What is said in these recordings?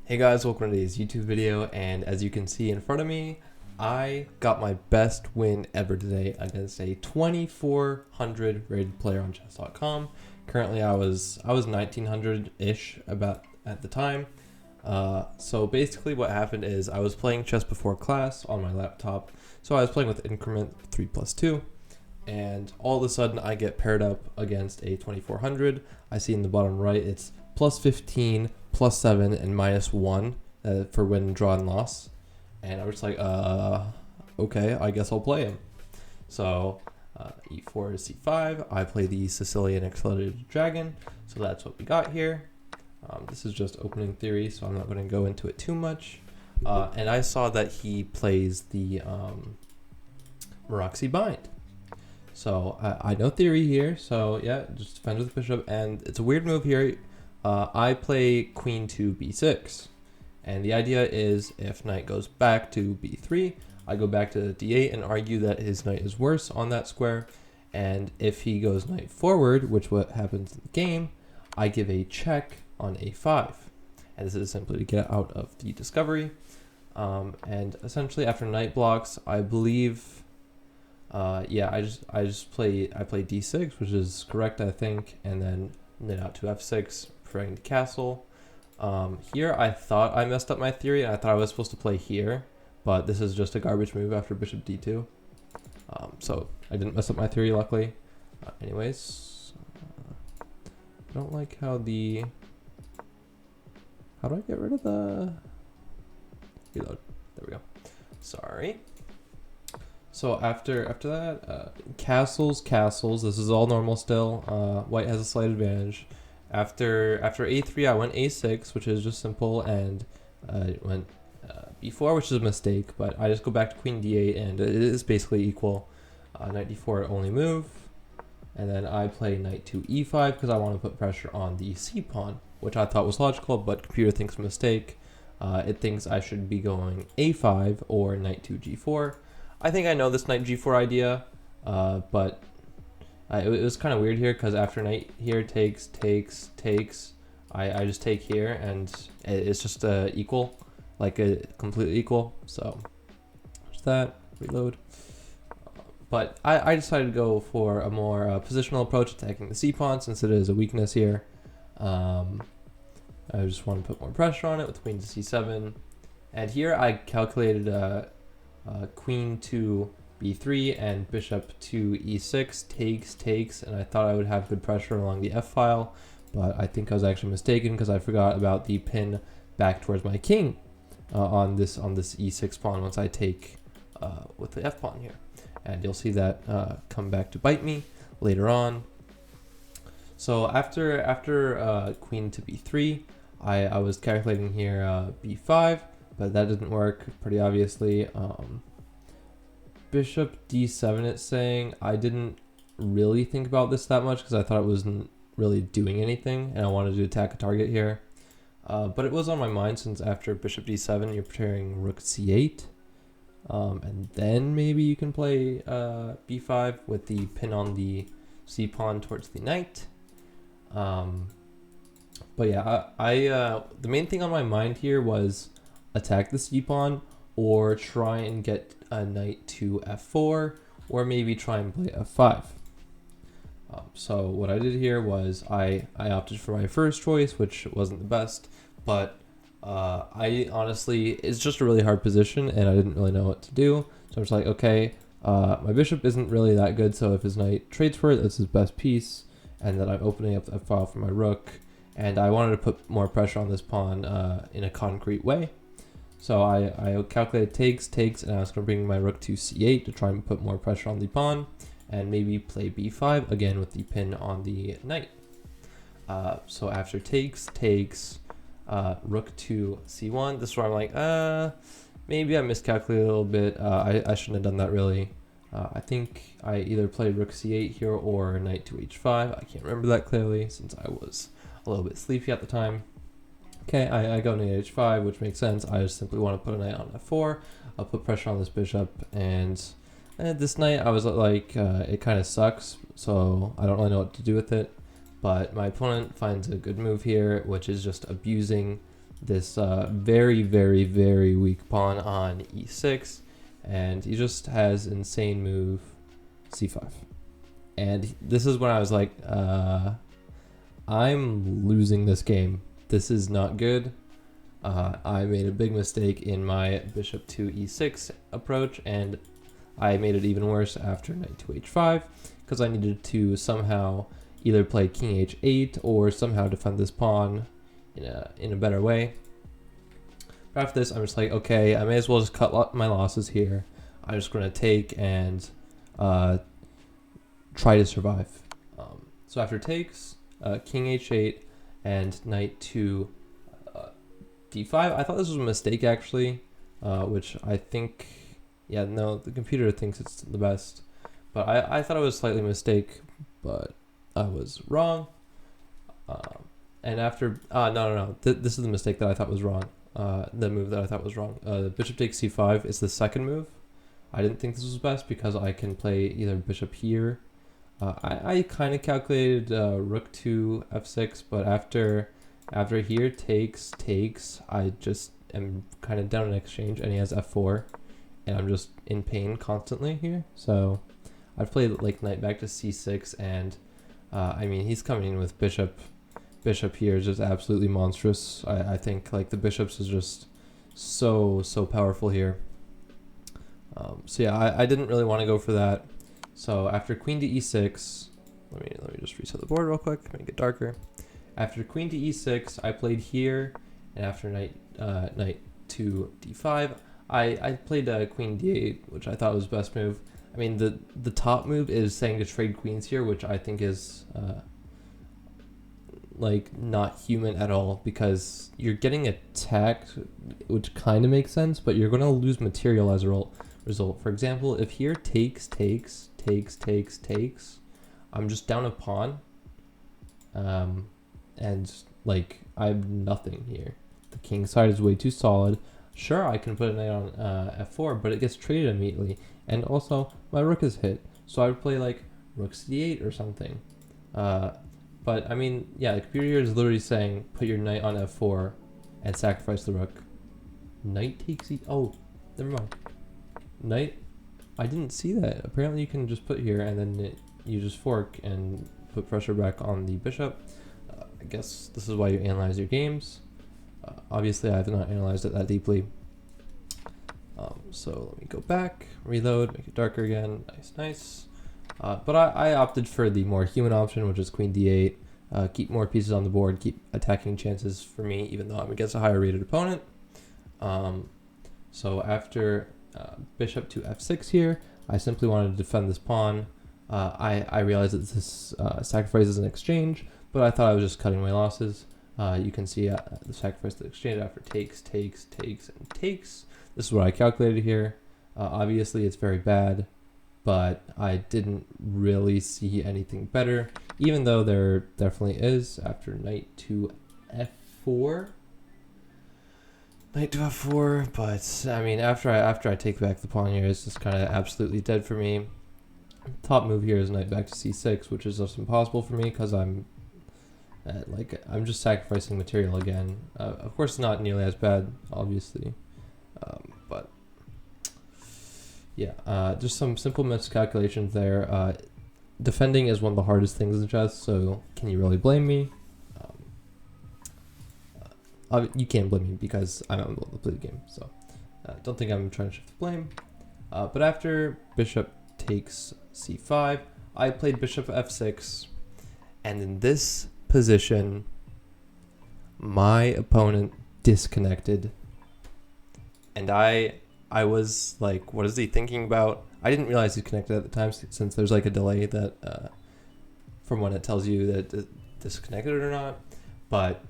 Hey guys, welcome to today's YouTube video, and as you can see in front of me, I got my best win ever today against a 2400 rated player on chess.com. Currently I was 1900-ish about at the time. So basically what happened is I was playing chess before class on my laptop. So I was playing with increment 3+2, and all of a sudden I get paired up against a 2400. I see in the bottom right it's +15, +7, and -1 for win, draw, and loss. And I was just like, okay, I guess I'll play him. So e4 to c5, I play the Sicilian Accelerated Dragon. So that's what we got here. This is just opening theory, so I'm not going to go into it too much. And I saw that he plays the Maraxi Bind. So I know theory here, so yeah, just defend with the bishop, and it's a weird move here. I play queen to b6, and the idea is if knight goes back to b3, I go back to d8 and argue that his knight is worse on that square, and if he goes knight forward, which what happens in the game, I give a check on a5, and this is simply to get out of the discovery. And essentially after knight blocks, I believe, I play d6, which is correct, I think, and then knight out to f6, preferring the castle. Here I thought I messed up my theory, and I thought I was supposed to play here, but this is just a garbage move after bishop d2. So I didn't mess up my theory, luckily. Anyways, I don't like how the... How do I get rid of the... Reload. There we go. Sorry. So after that, castles. This is all normal still. White has a slight advantage. After a3, I went a6, which is just simple, and went b4, which is a mistake. But I just go back to queen d8, and it is basically equal. Knight d4 only move, and then I play knight to e5 because I want to put pressure on the c pawn, which I thought was logical, but computer thinks a mistake. It thinks I should be going a5 or knight to g4. I think I know this knight g4 idea, but it was kind of weird here because after knight here takes, I just take here, and it's just equal, like a completely equal. So there's that. Reload. But I decided to go for a more positional approach, attacking the c pawn since it is a weakness here. I just want to put more pressure on it with queen to c7, and here I calculated queen to b3 and bishop to e6 takes, and I thought I would have good pressure along the f file, but I think I was actually mistaken because I forgot about the pin back towards my king on this e6 pawn once I take with the f pawn here, and you'll see that come back to bite me later on. So after queen to b3, I was calculating here b5, but that didn't work, pretty obviously. Bishop d7, it's saying. I didn't really think about this that much because I thought it wasn't really doing anything, and I wanted to attack a target here. But it was on my mind since after bishop d7, you're preparing rook c8. And then maybe you can play b5 with the pin on the c pawn towards the knight. But yeah, the main thing on my mind here was attack the c pawn or try and get a knight to f4, or maybe try and play f5. So what I did here was I opted for my first choice, which wasn't the best, but I honestly, it's just a really hard position and I didn't really know what to do. So I was like, okay, my bishop isn't really that good, so if his knight trades for it, that's his best piece, and then I'm opening up the f file for my rook, and I wanted to put more pressure on this pawn in a concrete way. So I calculated takes, and I was going to bring my rook to c8 to try and put more pressure on the pawn, and maybe play b5 again with the pin on the knight. So after takes, rook to c1. This is where I'm like, maybe I miscalculated a little bit. I shouldn't have done that really. I think I either played rook c8 here or knight to h5. I can't remember that clearly since I was a little bit sleepy at the time. Okay, I go knight h5, which makes sense. I just simply want to put a knight on f4. I'll put pressure on this bishop, and this knight, I was like, it kind of sucks, so I don't really know what to do with it. But my opponent finds a good move here, which is just abusing this very, very, very weak pawn on e6, and he just has insane move c5. And this is when I was like, I'm losing this game. This is not good. I made a big mistake in my bishop to e6 approach, and I made it even worse after knight to h5, because I needed to somehow either play king h8 or somehow defend this pawn in a better way. But after this, I'm just like, okay, I may as well just cut my losses here. I'm just going to take and try to survive. So after takes, king h8 and knight to d5. I thought this was a mistake actually, which I think, yeah, no, the computer thinks it's the best. But I thought it was slightly a mistake, but I was wrong. And after, no. This is the mistake that I thought was wrong. The move that I thought was wrong. Bishop takes c5 is the second move. I didn't think this was best because I can play either bishop here. I kind of calculated rook to f6, but after here takes, I just am kind of down in exchange, and he has f4, and I'm just in pain constantly here. So I've played like knight back to c6, and I mean, he's coming in with bishop here is just absolutely monstrous. I think like the bishops is just so powerful here. So yeah, I didn't really want to go for that. So after queen to e6, let me just reset the board real quick, make it darker. After queen to e6, I played here, and after knight to d5, I played queen d8, which I thought was best move. I mean, the top move is saying to trade queens here, which I think is like not human at all, because you're getting attacked, which kind of makes sense, but you're going to lose material as a result. For example, if here takes, I'm just down a pawn, and like I have nothing here. The king side is way too solid. Sure, I can put a knight on f4, but it gets traded immediately, and also my rook is hit, so I would play like rook c8 or something. But I mean, yeah, the computer here is literally saying put your knight on f4 and sacrifice the rook. Knight takes oh, never mind. Knight, I didn't see that. Apparently you can just put here and then you just fork and put pressure back on the bishop. I guess this is why you analyze your games. Obviously I have not analyzed it that deeply. So let me go back, reload, make it darker again, nice. But I opted for the more human option, which is queen d8. Keep more pieces on the board, keep attacking chances for me, even though I'm against a higher rated opponent. So after bishop to f6 here, I simply wanted to defend this pawn. I realized that this sacrifice is an exchange, but I thought I was just cutting my losses. You can see the sacrifice to exchange after takes, and takes. This is what I calculated here. Obviously, it's very bad, but I didn't really see anything better, even though there definitely is after knight to f4. Knight to f4, but I mean, after I take back the pawn here, it's just kind of absolutely dead for me. Top move here is knight back to c6, which is just impossible for me because I'm just sacrificing material again. Of course, not nearly as bad, obviously, but yeah, just some simple miscalculations there. Defending is one of the hardest things in chess, so can you really blame me? You can't blame me because I'm not able to play the game, so don't think I'm trying to shift the blame. But after bishop takes c5, I played bishop f6, and in this position, my opponent disconnected, and I was like, what is he thinking about? I didn't realize he's connected at the time, since there's like a delay that from when it tells you that it's disconnected or not. But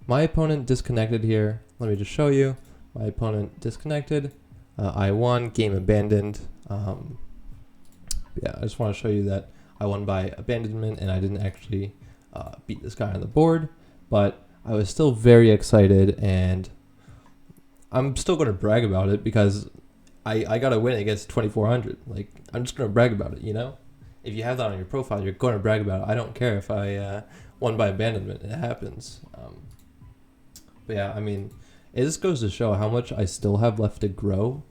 my opponent disconnected here. Let me just show you. My opponent disconnected. I won, game abandoned. Yeah, I just want to show you that I won by abandonment and I didn't actually beat this guy on the board. But I was still very excited, and I'm still going to brag about it because I got a win against 2400. Like, I'm just going to brag about it, you know? If you have that on your profile, you're going to brag about it. I don't care if I won by abandonment. It happens. But yeah, I mean, it just goes to show how much I still have left to grow,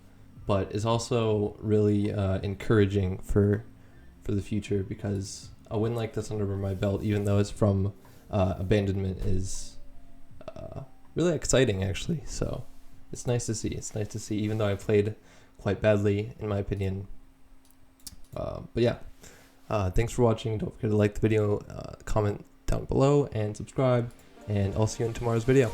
but it's also really encouraging for the future, because a win like this under my belt, even though it's from abandonment, is really exciting actually. So it's nice to see. It's nice to see, even though I played quite badly in my opinion. But yeah, thanks for watching. Don't forget to like the video, comment down below, and subscribe. And I'll see you in tomorrow's video.